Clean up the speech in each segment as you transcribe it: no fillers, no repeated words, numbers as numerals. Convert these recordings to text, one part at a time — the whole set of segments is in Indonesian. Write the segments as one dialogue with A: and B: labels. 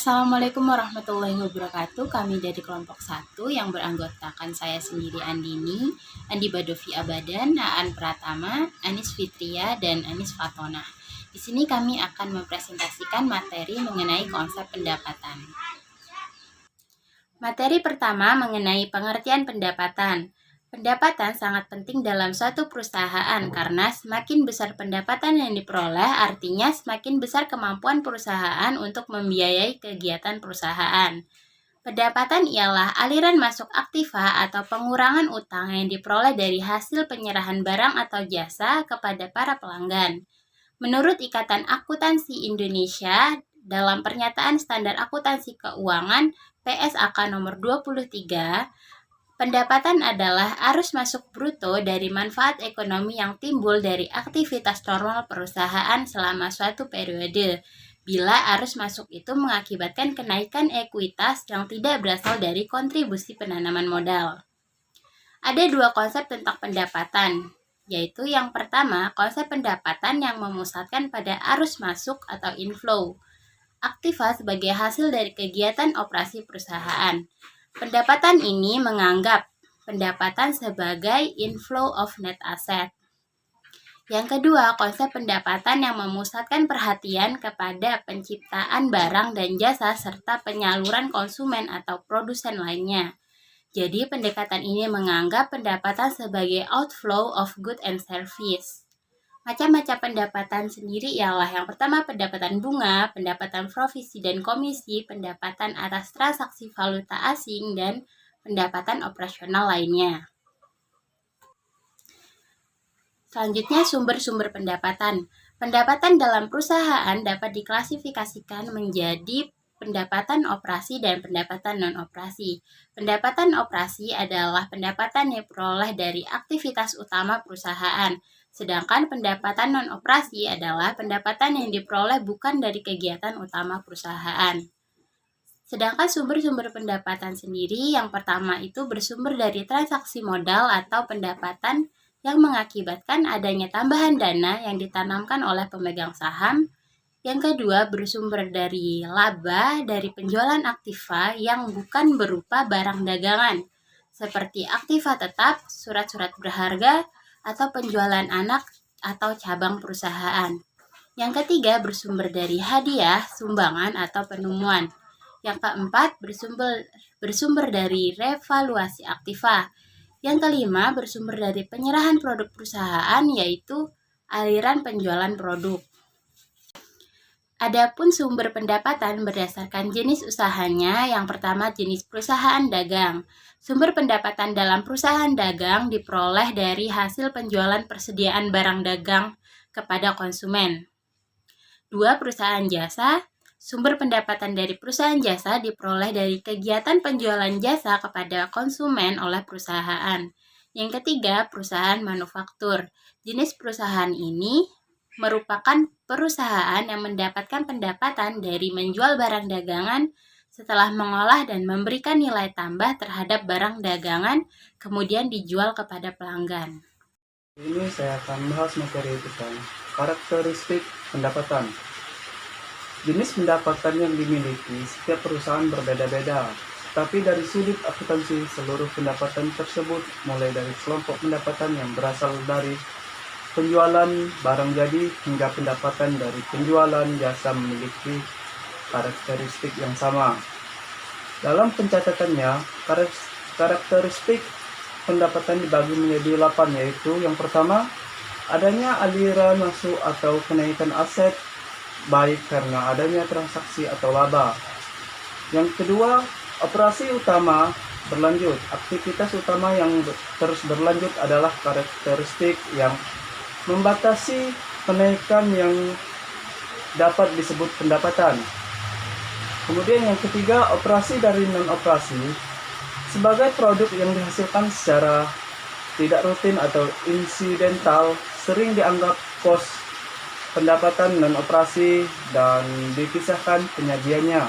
A: Assalamualaikum warahmatullahi wabarakatuh. Kami dari kelompok 1 yang beranggotakan saya sendiri Andini, Andi Badovi Abadan, Aan Pratama, Anis Fitria, dan Anis Fatona. Di sini kami akan mempresentasikan materi mengenai konsep pendapatan. Materi pertama mengenai pengertian pendapatan. Pendapatan sangat penting dalam suatu perusahaan karena semakin besar pendapatan yang diperoleh, artinya semakin besar kemampuan perusahaan untuk membiayai kegiatan perusahaan. Pendapatan ialah aliran masuk aktiva atau pengurangan utang yang diperoleh dari hasil penyerahan barang atau jasa kepada para pelanggan. Menurut Ikatan Akuntansi Indonesia, dalam Pernyataan Standar Akuntansi Keuangan PSAK nomor 23, pendapatan adalah arus masuk bruto dari manfaat ekonomi yang timbul dari aktivitas normal perusahaan selama suatu periode, bila arus masuk itu mengakibatkan kenaikan ekuitas yang tidak berasal dari kontribusi penanaman modal. Ada dua konsep tentang pendapatan, yaitu yang pertama, konsep pendapatan yang memusatkan pada arus masuk atau inflow aktiva sebagai hasil dari kegiatan operasi perusahaan. Pendapatan ini menganggap pendapatan sebagai inflow of net asset. Yang kedua, konsep pendapatan yang memusatkan perhatian kepada penciptaan barang dan jasa serta penyaluran konsumen atau produsen lainnya. Jadi, pendekatan ini menganggap pendapatan sebagai outflow of good and service. Macam-macam pendapatan sendiri ialah yang pertama pendapatan bunga, pendapatan provisi dan komisi, pendapatan atas transaksi valuta asing, dan pendapatan operasional lainnya. Selanjutnya, sumber-sumber pendapatan. Pendapatan dalam perusahaan dapat diklasifikasikan menjadi pendapatan operasi dan pendapatan non-operasi. Pendapatan operasi adalah pendapatan yang diperoleh dari aktivitas utama perusahaan, sedangkan pendapatan non-operasi adalah pendapatan yang diperoleh bukan dari kegiatan utama perusahaan. Sedangkan sumber-sumber pendapatan sendiri, yang pertama itu bersumber dari transaksi modal atau pendapatan yang mengakibatkan adanya tambahan dana yang ditanamkan oleh pemegang saham. Yang kedua, bersumber dari laba dari penjualan aktiva yang bukan berupa barang dagangan, seperti aktiva tetap, surat-surat berharga, atau penjualan anak atau cabang perusahaan. Yang ketiga, bersumber dari hadiah, sumbangan, atau penemuan. Yang keempat, bersumber dari revaluasi aktiva. Yang kelima, bersumber dari penyerahan produk perusahaan, yaitu aliran penjualan produk. Adapun sumber pendapatan berdasarkan jenis usahanya, yang pertama jenis perusahaan dagang. Sumber pendapatan dalam perusahaan dagang diperoleh dari hasil penjualan persediaan barang dagang kepada konsumen. 2. Perusahaan jasa. Sumber pendapatan dari perusahaan jasa diperoleh dari kegiatan penjualan jasa kepada konsumen oleh perusahaan. Yang ketiga, perusahaan manufaktur. Jenis perusahaan ini merupakan perusahaan yang mendapatkan pendapatan dari menjual barang dagangan setelah mengolah dan memberikan nilai tambah terhadap barang dagangan, kemudian dijual kepada pelanggan.
B: Ini saya akan bahas materi tentang karakteristik pendapatan. Jenis pendapatan yang dimiliki setiap perusahaan berbeda-beda, tapi dari sudut akuntansi seluruh pendapatan tersebut mulai dari kelompok pendapatan yang berasal dari penjualan barang jadi hingga pendapatan dari penjualan jasa memiliki karakteristik yang sama. Dalam pencatatannya, karakteristik pendapatan dibagi menjadi 8, yaitu yang pertama, adanya aliran masuk atau kenaikan aset, baik karena adanya transaksi atau laba. Yang kedua, operasi utama berlanjut. Aktivitas utama yang terus berlanjut adalah karakteristik yang membatasi kenaikan yang dapat disebut pendapatan. Kemudian yang ketiga, operasi dari non-operasi sebagai produk yang dihasilkan secara tidak rutin atau insidental sering dianggap kos pendapatan non-operasi dan dipisahkan penyajiannya.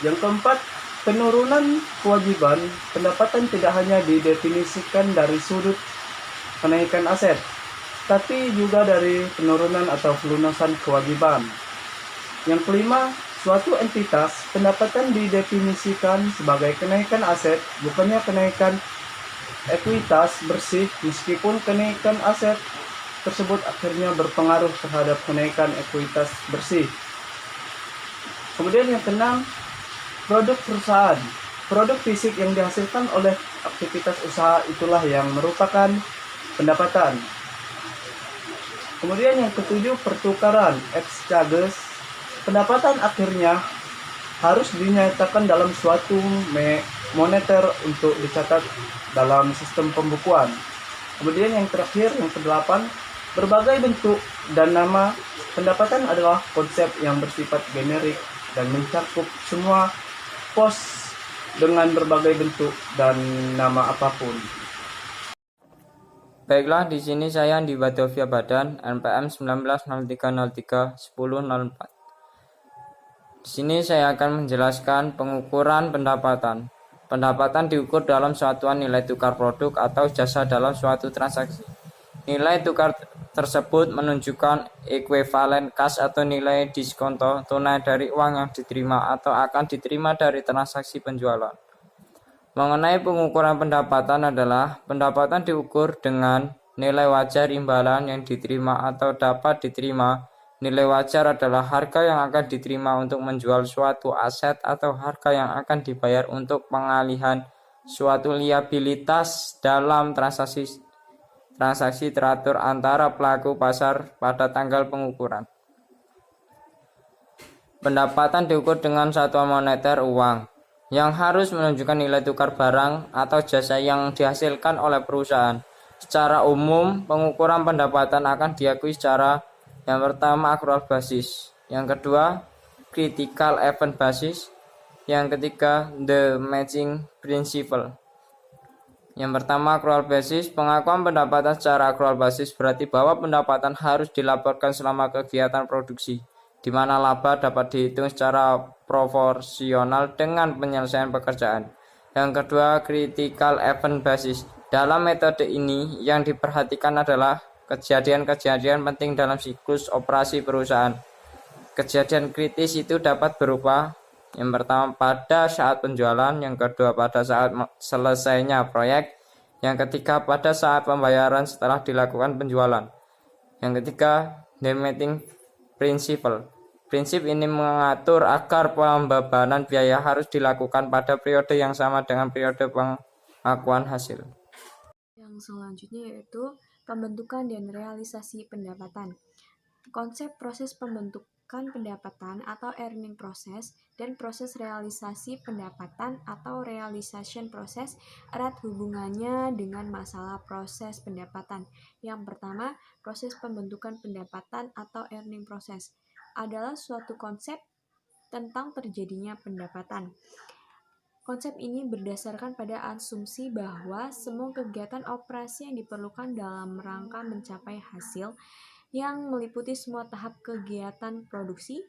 B: Yang keempat, penurunan kewajiban pendapatan tidak hanya didefinisikan dari sudut kenaikan aset, tapi juga dari penurunan atau pelunasan kewajiban. Yang kelima, suatu entitas, pendapatan didefinisikan sebagai kenaikan aset, bukannya kenaikan ekuitas bersih, meskipun kenaikan aset tersebut akhirnya berpengaruh terhadap kenaikan ekuitas bersih. Kemudian yang keenam, produk perusahaan. Produk fisik yang dihasilkan oleh aktivitas usaha itulah yang merupakan pendapatan. Kemudian yang ketujuh, pertukaran exchange. Pendapatan akhirnya harus dinyatakan dalam suatu moneter untuk dicatat dalam sistem pembukuan. Kemudian yang terakhir, yang kedelapan, berbagai bentuk dan nama. Pendapatan adalah konsep yang bersifat generik dan mencakup semua pos dengan berbagai bentuk dan nama apapun.
C: Baiklah, di sini saya Andi Badovia Badan, NPM 1903031004. Di sini saya akan menjelaskan pengukuran pendapatan. Pendapatan diukur dalam satuan nilai tukar produk atau jasa dalam suatu transaksi. Nilai tukar tersebut menunjukkan ekuivalen kas atau nilai diskonto tunai dari uang yang diterima atau akan diterima dari transaksi penjualan. Mengenai pengukuran pendapatan adalah pendapatan diukur dengan nilai wajar imbalan yang diterima atau dapat diterima. Nilai wajar adalah harga yang akan diterima untuk menjual suatu aset atau harga yang akan dibayar untuk pengalihan suatu liabilitas dalam transaksi teratur antara pelaku pasar pada tanggal pengukuran. Pendapatan diukur dengan satuan moneter uang yang harus menunjukkan nilai tukar barang atau jasa yang dihasilkan oleh perusahaan. Secara umum, pengukuran pendapatan akan diakui secara yang pertama accrual basis, yang kedua critical event basis, yang ketiga the matching principle. Yang pertama accrual basis. Pengakuan pendapatan secara accrual basis berarti bahwa pendapatan harus dilaporkan selama kegiatan produksi, di mana laba dapat dihitung secara proporsional dengan penyelesaian pekerjaan. Yang kedua critical event basis. Dalam metode ini yang diperhatikan adalah kejadian-kejadian penting dalam siklus operasi perusahaan. Kejadian kritis itu dapat berupa yang pertama pada saat penjualan, yang kedua pada saat selesainya proyek, yang ketiga pada saat pembayaran setelah dilakukan penjualan. Yang ketiga, the matching principle. Prinsip ini mengatur agar pembebanan biaya harus dilakukan pada periode yang sama dengan periode pengakuan hasil.
D: Yang selanjutnya yaitu pembentukan dan realisasi pendapatan. Konsep proses pembentukan pendapatan atau earning process dan proses realisasi pendapatan atau realization process erat hubungannya dengan masalah proses pendapatan. Yang pertama, proses pembentukan pendapatan atau earning process adalah suatu konsep tentang terjadinya pendapatan. Konsep ini berdasarkan pada asumsi bahwa semua kegiatan operasi yang diperlukan dalam rangka mencapai hasil yang meliputi semua tahap kegiatan produksi,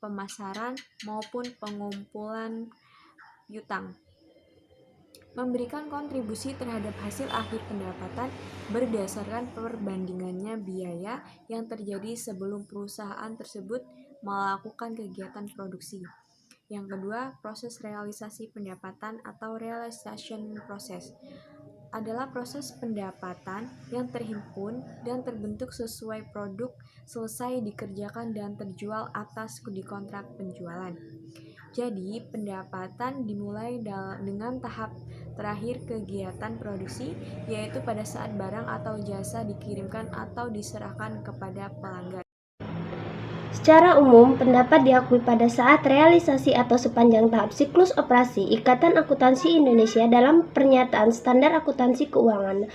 D: pemasaran, maupun pengumpulan piutang memberikan kontribusi terhadap hasil akhir pendapatan berdasarkan perbandingannya biaya yang terjadi sebelum perusahaan tersebut melakukan kegiatan produksi. Yang kedua, proses realisasi pendapatan atau realization process adalah proses pendapatan yang terhimpun dan terbentuk sesuai produk selesai dikerjakan dan terjual atas di kontrak penjualan. Jadi, pendapatan dimulai dengan tahap terakhir kegiatan produksi, yaitu pada saat barang atau jasa dikirimkan atau diserahkan kepada pelanggan.
E: Secara umum, pendapat diakui pada saat realisasi atau sepanjang tahap siklus operasi. Ikatan Akuntansi Indonesia dalam Pernyataan Standar Akuntansi Keuangan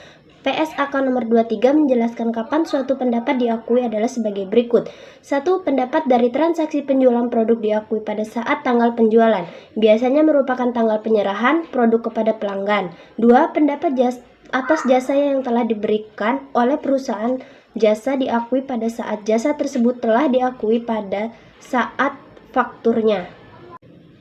E: PSAK nomor 23 menjelaskan kapan suatu pendapat diakui adalah sebagai berikut. 1. Pendapat dari transaksi penjualan produk diakui pada saat tanggal penjualan. Biasanya merupakan tanggal penyerahan produk kepada pelanggan. 2. Pendapat atas jasa yang telah diberikan oleh perusahaan jasa diakui pada saat jasa tersebut telah diakui pada saat fakturnya.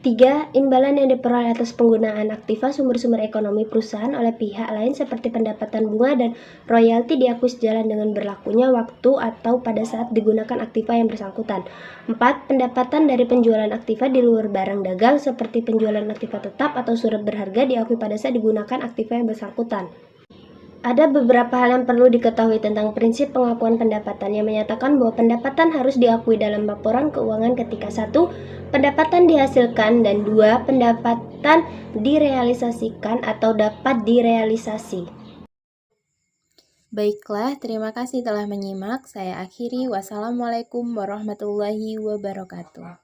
E: 3. Imbalan yang diperoleh atas penggunaan aktiva sumber-sumber ekonomi perusahaan oleh pihak lain seperti pendapatan bunga dan royalti diakui sejalan dengan berlakunya waktu atau pada saat digunakan aktiva yang bersangkutan. 4. Pendapatan dari penjualan aktiva di luar barang dagang seperti penjualan aktiva tetap atau surat berharga diakui pada saat digunakan aktiva yang bersangkutan. Ada beberapa hal yang perlu diketahui tentang prinsip pengakuan pendapatan yang menyatakan bahwa pendapatan harus diakui dalam laporan keuangan ketika 1. Pendapatan dihasilkan dan 2. Pendapatan direalisasikan atau dapat direalisasi.
A: Baiklah, terima kasih telah menyimak. Saya akhiri. Wassalamualaikum warahmatullahi wabarakatuh.